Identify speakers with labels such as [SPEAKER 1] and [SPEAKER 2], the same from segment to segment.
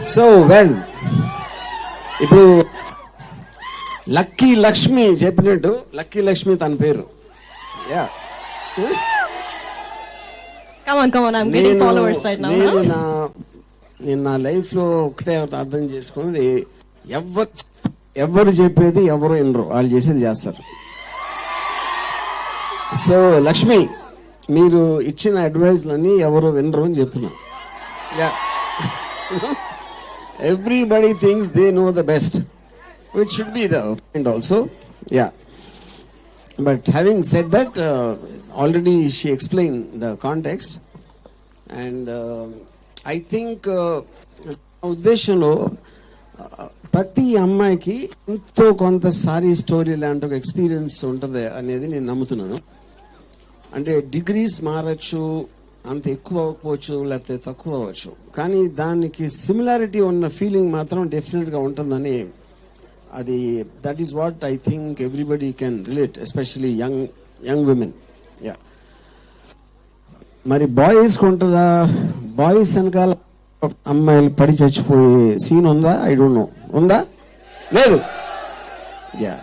[SPEAKER 1] So well, ఇప్పుడు lucky Lakshmi చెప్పినట్టు, lucky Lakshmi తన పేరు. యా, నేను నా లైఫ్లో ఒకటే అర్థం చేసుకున్నది, ఎవరు చెప్పేది ఎవరు వినరు, వాళ్ళు చేసేది చేస్తారు. సో లక్ష్మి, మీరు ఇచ్చిన అడ్వైజ్లన్నీ ఎవరు వినరు అని చెప్తున్నా. Yeah, everybody thinks they know the best, which should be the point also. Yeah, but having said that, already she explained the context, and I think ఉద్దేశంలో ప్రతి అమ్మాయికి ఎంతో కొంతసారి స్టోరీ లాంటి ఒక ఎక్స్పీరియన్స్ ఉంటుంది అనేది నేను నమ్ముతున్నాను. అంటే డిగ్రీస్ మారచ్చు, అంత ఎక్కువ అవ్వకపోవచ్చు, లేకపోతే తక్కువ అవ్వచ్చు, కానీ దానికి సిమిలారిటీ ఉన్న ఫీలింగ్ మాత్రం డెఫినెట్గా ఉంటుందని, అది that is what I think everybody can relate, especially young women. Yeah, మరి బాయ్స్కి ఉంటుందా? బాయ్స్ వెనకాల అమ్మాయిలు పడి చచ్చిపోయే సీన్ ఉందా? I don't know. ఉందా? లేదు. యా,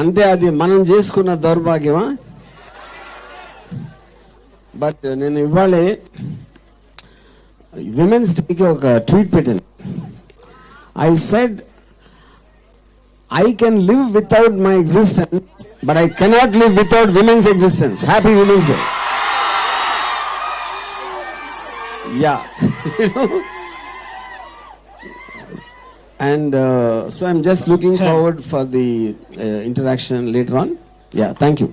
[SPEAKER 1] అంటే అది మనం చేసుకున్న దౌర్భాగ్యమా? బట్ నేను ఇవాళే విమెన్స్ డేకి ఒక ట్వీట్ పెట్టాను. I said, I can live without my existence, but I cannot live without women's existence. Happy Women's Day. Yeah. And so I'm just looking forward for the interaction later on. Yeah, thank you.